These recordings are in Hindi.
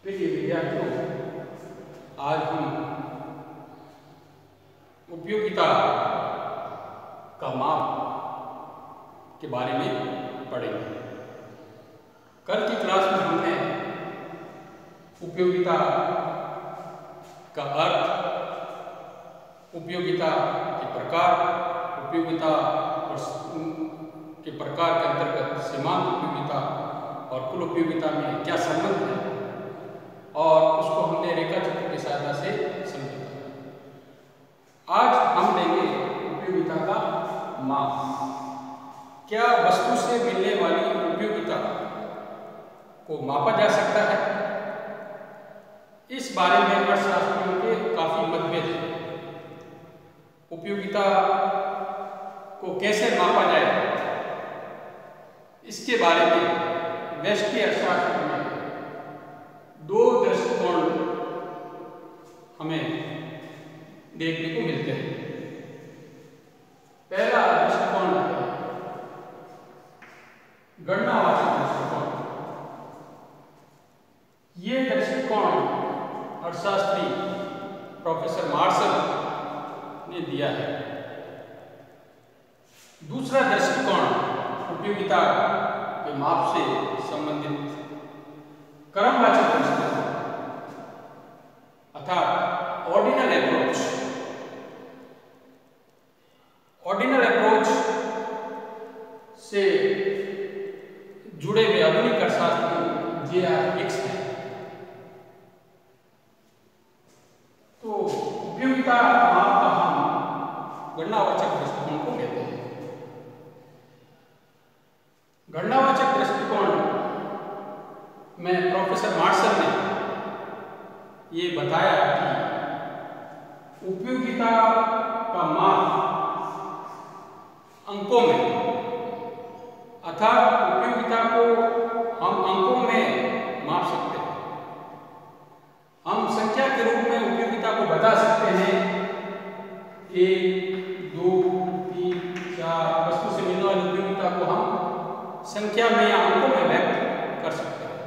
प्रिय विद्यार्थियों, आज हम उपयोगिता का माप के बारे में पढ़ेंगे। कल की क्लास में हमने उपयोगिता का अर्थ, उपयोगिता के प्रकार, उपयोगिता के प्रकार के अंतर्गत सीमांत उपयोगिता और कुल उपयोगिता में क्या संबंध है और उसको हमने रेखाचित्र की सहायता से समझा। आज हम लेंगे उपयोगिता का माप। क्या वस्तु से मिलने वाली उपयोगिता को मापा जा सकता है? इस बारे में अर्थशास्त्रियों के काफी मतभेद हैं। उपयोगिता को कैसे मापा जाए, इसके बारे में व्यष्टि अर्थशास्त्र में दो दृष्टिकोण हमें देखने को मिलते हैं। पहला दृष्टिकोण है गणनावाचक दृष्टिकोण। ये दृष्टिकोण अर्थशास्त्री प्रोफेसर मार्शल ने दिया है। दूसरा दृष्टिकोण उपयोगिता के माप से संबंधित क्रमवाचक दृष्टिकोण अर्थात ऑर्डिनल अप्रोच। ऑर्डिनल अप्रोच से जुड़े हुए आधुनिक अर्थशास्त्री J.R. हिक्स हैं। तो उपयोगिता माप का हम गणनावाचक दृष्टिकोण को लेते हैं। गणनावाचक दृष्टिकोण में प्रोफेसर मार्शल ने ये बताया कि उपयोगिता का माप अंकों में, अर्थात उपयोगिता को हम अंकों में माप सकते हैं। हम संख्या के रूप में उपयोगिता को बता सकते हैं। 1, 2, 3, 4 वस्तु से मिलने वाली उपयोगिता को हम संख्या में या अंकों में व्यक्त कर सकते हैं।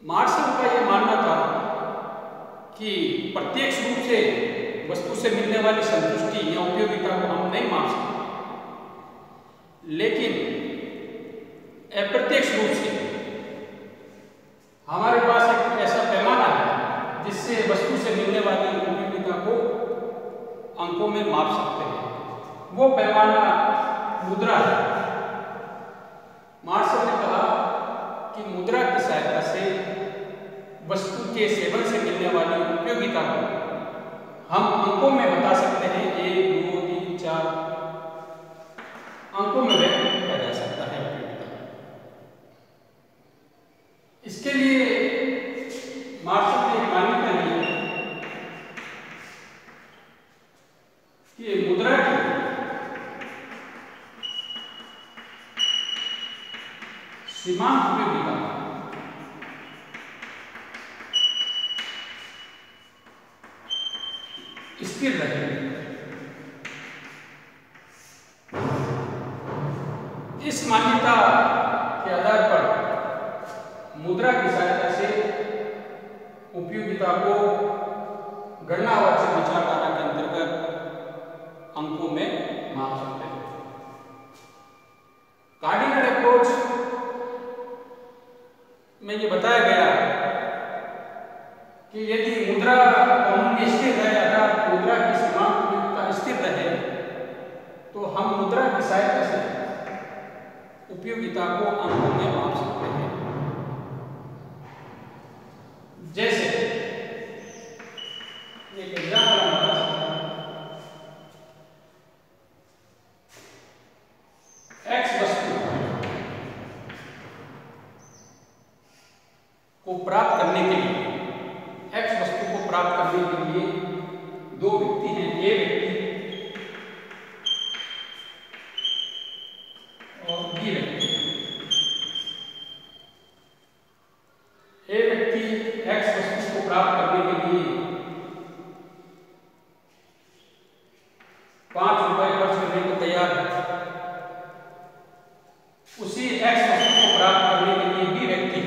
मार्शल का यह मानना था कि प्रत्यक्ष रूप से वस्तु से मिलने वाली संतुष्टि या उपयोगिता को हम नहीं माप सकते, लेकिन अप्रत्यक्ष रूप से हमारे पास एक ऐसा पैमाना है जिससे वस्तु से मिलने वाली उपयोगिता को अंकों में माप सकते हैं। वो पैमाना मुद्रा है। मार्शल ने कहा कि मुद्रा की सहायता से वस्तु के सेवन से मिलने वाली उपयोगिता को हम अंकों में बता सकते हैं। 1, 2, 3, 4 अंकों में व्यक्त किया जा सकता है उपयोगिता। इसके लिए मार्शल ने मान्यता दी कि मुद्रा की सीमांत उपयोगिता स्थिर रहे। इस मान्यता के आधार पर मुद्रा की सहायता से उपयोगिता को गणनावाचक विचारधारा के अंतर्गत अंकों में माप सकते हैं। कार्डिनल अप्रोच में ये बताया गया कि यदि मुद्रा मूल्य स्थिर रहे, अर्थात मुद्रा की सीमांत उपयोगिता स्थिर रहे, तो हम मुद्रा की सहायता से उपयोगिता को अंकों में माप सकते हैं। जैसे एक एग्जाम्पल हम बता सकते हैं। X वस्तु को प्राप्त करने के लिए, X वस्तु को प्राप्त करने के लिए दो व्यक्ति हैं, A व्यक्ति और B व्यक्ति। A व्यक्ति X वस्तु को प्राप्त करने के लिए 5 रुपए खर्च करने को तैयार है। उसी X वस्तु को प्राप्त करने के लिए B व्यक्ति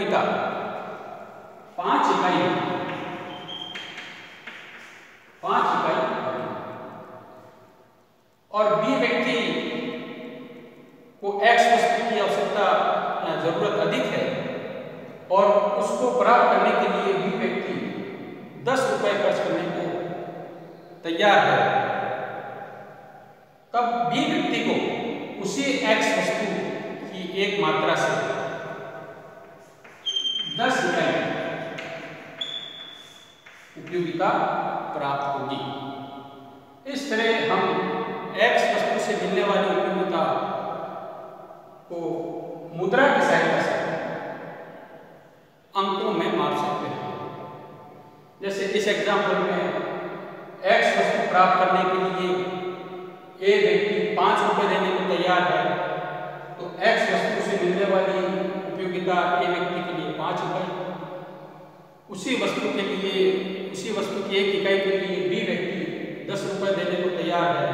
उपयोगिता 5 इकाई और बी व्यक्ति को एक्स वस्तु की आवश्यकता या जरूरत अधिक है और उसको प्राप्त करने के लिए बी व्यक्ति 10 रुपए खर्च करने को तैयार है, तब बी व्यक्ति को उसी एक्स वस्तु की एक मात्रा से 10 इकाई उपयोगिता प्राप्त होगी। इस तरह हम एक्स वस्तु से मिलने वाली उपयोगिता को मुद्रा की सहायता से अंकों में माप सकते हैं। जैसे इस एग्जाम्पल में एक्स वस्तु प्राप्त करने के लिए ए व्यक्ति 5 रुपए देने को तैयार है, तो एक्स वस्तु से मिलने वाली उपयोगिता ए व्यक्ति के लिए 5 रुपए, उसी वस्तु की एक इकाई के लिए बी व्यक्ति 10 रुपए देने को तैयार है,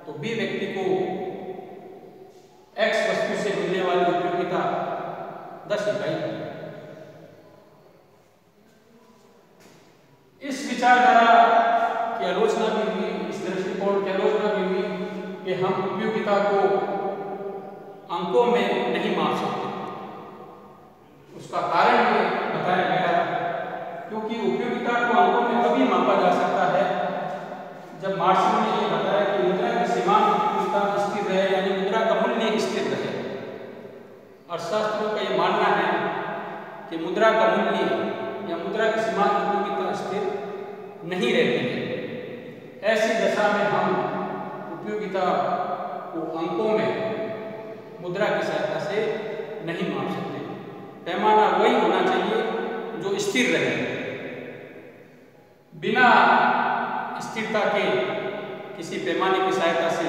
तो बी व्यक्ति को एक्स वस्तु से मिलने वाली उपयोगिता 10 इकाई है। इस विचारधारा की आलोचना भी हुई, इस दृष्टिकोण की आलोचना भी हुई कि हम उपयोगिता को अंकों में नहीं माप सकते। उसका कारण ये बताया गया क्योंकि उपयोगिता को अंकों में तभी मापा जा सकता है जब मार्क्समैन ने ये बताया कि मुद्रा की सीमांत उपयोगिता स्थिर रहे, यानी मुद्रा का मूल्य स्थिर रहे। अर्थशास्त्रियों का ये मानना है कि मुद्रा का मूल्य या मुद्रा की सीमांत उपयोगिता स्थिर नहीं रहती है। ऐसी दशा में हम उपयोगिता को अंकों में मुद्रा की सहायता से नहीं माप सकते। पैमाना वही होना चाहिए जो स्थिर रहे, बिना स्थिरता के किसी पैमाने की सहायता से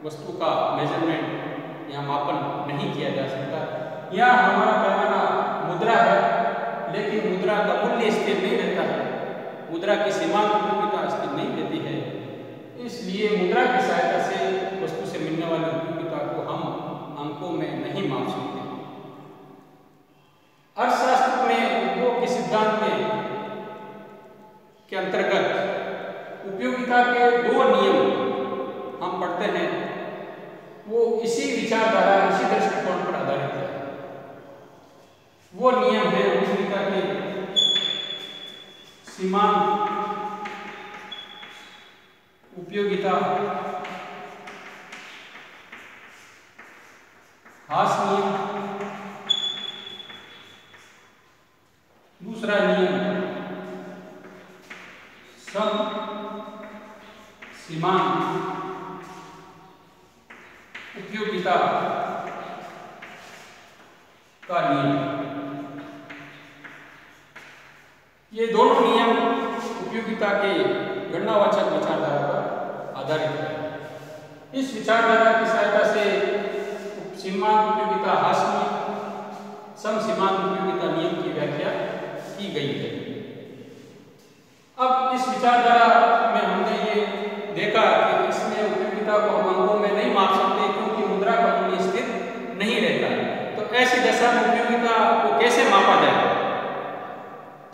वस्तु का मेजरमेंट या मापन नहीं किया जा सकता। यहाँ हमारा पैमाना मुद्रा है, लेकिन मुद्रा का मूल्य स्थिर नहीं रहता है, मुद्रा की सीमांत उपयोगिता स्थिर नहीं रहती है। इसलिए मुद्रा की सहायता से वस्तु से मिलने वाली उपयोगिता को हम अंकों में नहीं माप सकते। अर्थशास्त्र में उपभोग के सिद्धांत के अंतर्गत उपयोगिता के 2 नियम हम पढ़ते हैं, वो इसी विचारधारा, इसी दृष्टिकोण पर आधारित है। वो नियम है उपयोगिता के सीमांत उपयोगिता, हास नियम, दूसरा नियम सम सीमांत उपयोगिता का नियम। ये दोनों नियम उपयोगिता के गणनावाचक विचारधारा पर आधारित है। इस विचारधारा की सहायता से सीमांत उपयोगिता हास नियम, सम सीमांत उपयोगिता नियम की व्याख्या की गई है। अब इस विचारधारा में हमने ये देखा कि इसमें उपयोगिता को हम अंकों में नहीं माप सकते क्योंकि मुद्रा का मूल्य स्थिर नहीं रहता। तो ऐसी दशा में उपयोगिता को कैसे मापा जाए?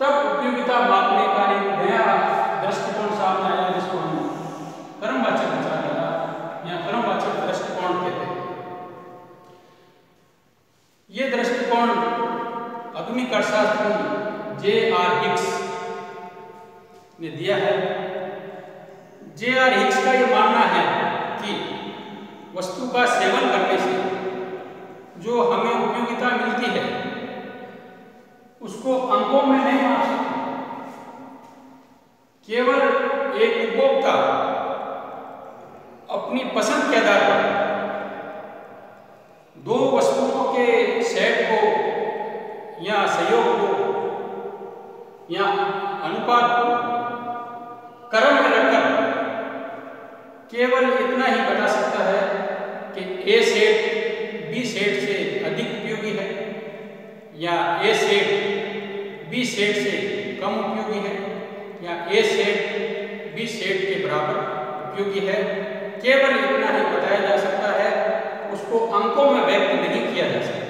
तब उपयोगिता मापने का एक नया दृष्टिकोण सामने आया, जिसको हम क्रमवाचक विचारधारा या क्रमवाचक दृष्टिकोण कहते हैं। ये दृष्टिकोण आधुनिक अर्थशास्त्री J.R. हिक्स ने दिया है। J.R. हिक्स का ये मानना है कि वस्तु का सेवन करने से जो हमें उपयोगिता मिलती है उसको अंकों में नहीं माप सकते। केवल एक उपभोक्ता अपनी पसंद के आधार पर 2 वस्तुओं के सेट को या सहयोग को या अनुपात को क्रम में रखकर केवल इतना ही बता सकता है कि ए सेट बी सेट से अधिक उपयोगी है या ए सेट बी सेट से कम उपयोगी है या ए सेट बी सेट के बराबर उपयोगी है। केवल इतना ही बताया जा सकता है, उसको अंकों में व्यक्त नहीं किया जा सकता।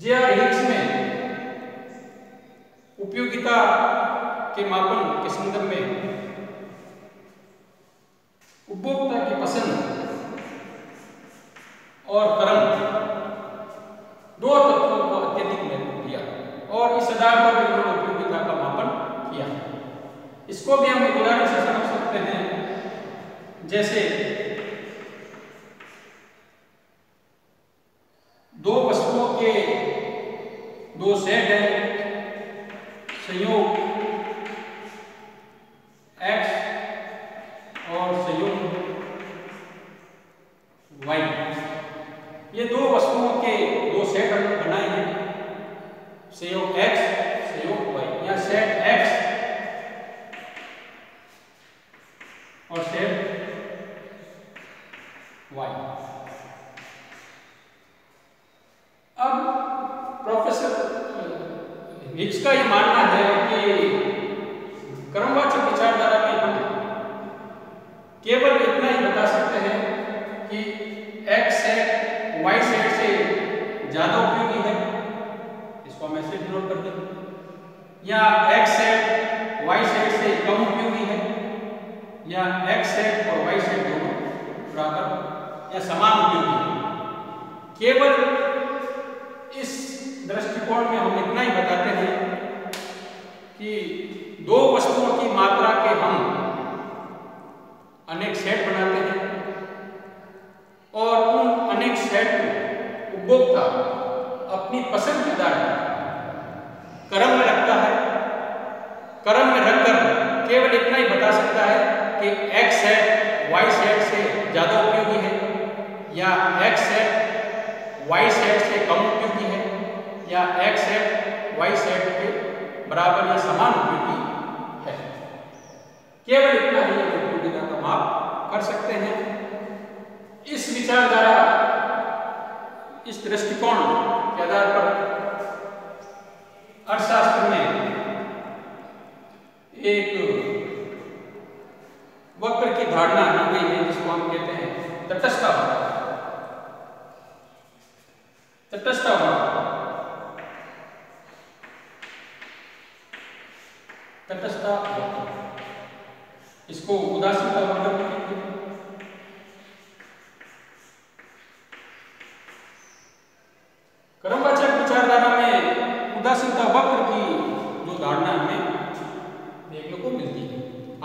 जे.आर. हिक्स में उपयोगिता के मापन के संदर्भ में उपभोक्ता की पसंद और क्रम दो तत्वों को अत्यधिक महत्व दिया और इस आधार पर उन्होंने उपयोगिता का मापन किया। इसको भी हम उदाहरण से समझ सकते हैं, जैसे दो वस्तुओं के दो सेट हैं, संयोग x और संयोग y। ये दो वस्तुओं के दो सेट हमने बनाए हैं, संयोग x संयोग y। या सेट x और सेट y। अब प्रोफेसर हिक्स का यह मानना है कि क्रमवाचक विचारधारा में हम केवल इतना ही बता सकते हैं कि x सेट y सेट से ज्यादा उपयोगी है, इसको हम ऐसे डिनोट कर देंगे, या x सेट y सेट से कम उपयोगी है, या x सेट और y सेट दोनों बराबर या समान उपयोगी है। केवल इस दृष्टिकोण में हम इतना ही बताते हैं कि दो वस्तुओं की मात्रा के हम अनेक सेट बनाते हैं और उन अनेक सेट को उपभोक्ता अपनी पसंद के आधार पर क्रम में रखता है। क्रम में रखकर केवल इतना ही बता सकता है कि x सेट y सेट से ज्यादा उपयोगी है, या x सेट y सेट से कम उपयोगी है, या x सेट y सेट के बराबर या समान उपयोगी है। केवल इतना ही उपयोगिता का माप कर सकते हैं। इस विचारधारा, इस दृष्टिकोण के आधार पर अर्थशास्त्र में एक वक्र की धारणा दी गई है, जिसको हम कहते हैं तटस्थ वक्र। तटस्थ वक्र, तटस्थ वक्र, इसको उदासीनता वक्र भी कहते हैं। क्रमवाचक विचारधारा में उदासीनता वक्र की जो धारणा हमें देखने को मिलती है।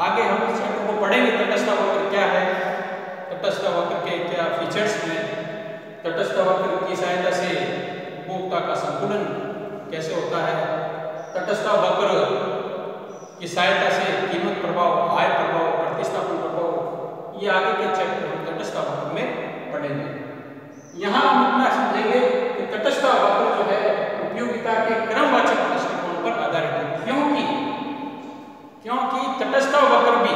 आगे हम इस चैप्टर को पढ़ेंगे, तटस्थ वक्र क्या है, तटस्थ वक्र के क्या फीचर्स हैं, तटस्थ वक्र की सहायता से उपभोक्ता का संतुलन कैसे होता है, तटस्थ वक्र की सहायता से कीमत प्रभाव, आय प्रभाव, प्रतिस्थापन प्रभाव, ये आगे के चैप्टर हम तटस्थ वक्र में पढ़ेंगे। यहाँ हम इतना समझेंगे कि तटस्थ वक्र जो है उपयोगिता के क्रमवाचक दृष्टिकोण पर आधारित है। क्योंकि तटस्थ वक्र भी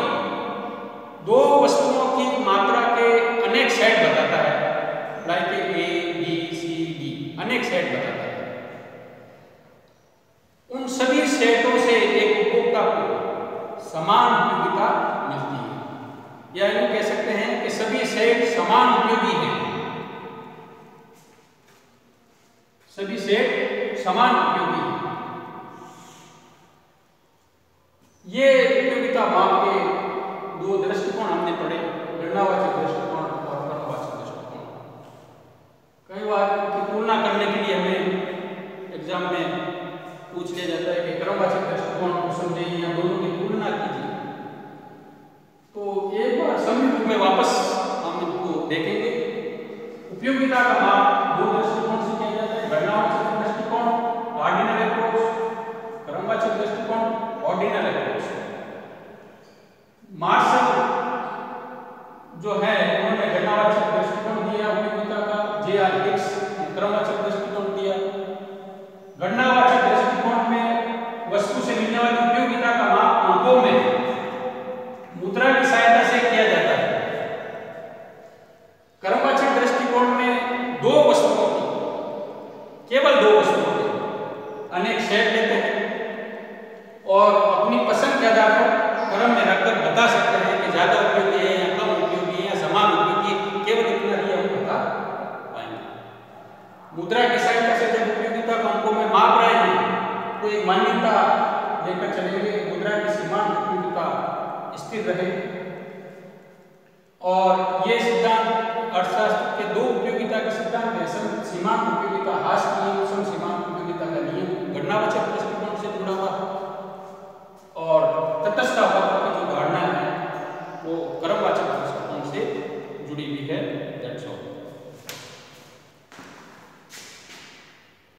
दो वस्तुओं की मात्रा के अनेक सेट बताता है, like A B C D, अनेक सेट बताता है। उन सभी सेटों से एक उपभोक्ता को समान उपयोगिता मिलती है, या यूं कह सकते हैं कि सभी सेट समान उपयोगी हैं। सभी सेट समान उपयोगी हैं। ये उपयोगिता माप के दो दृष्टिकोण हमने पढ़े, गणनावाचक दृष्टिकोण और क्रमवाचक दृष्टिकोण। कई बार की तुलना करने के लिए हमें एग्जाम में पूछ लिया जाता है कि क्रमवाचक दृष्टिकोण को समझिए या दोनों की तुलना कीजिए। तो एक बार सभी रूप में वापस हम इनको देखेंगे। उपयोगिता का माप दो दृष्टिकोण से किया जाता है, गणनावाचक दृष्टिकोण कार्डिनल अप्रोच, क्रमवाचक दृष्टिकोण ऑर्डिनल अप्रोच। मार्शल जो है उन्होंने गणनावाचक दृष्टिकोण दिया उपयोगिता का, जे.आर. हिक्स क्रमवाचक दृष्टिकोण दिया। गणनावाचक दृष्टिकोण में वस्तु से मिलने वाली उपयोगिता का माप अंकों में मुद्रा की सहायता से किया जाता है। क्रमवाचक दृष्टिकोण में दो वस्तुओं की, केवल दो वस्तुओं के अनेक सेट लेते हैं और अपनी पसंद के आधार मान्यता लेकर चलेंगे, मुद्रा की सीमांत उपयोगिता स्थिर रहे। और ये सिद्धांत अर्थशास्त्र के दो उपयोगिता के सिद्धांत हैं, सीमांत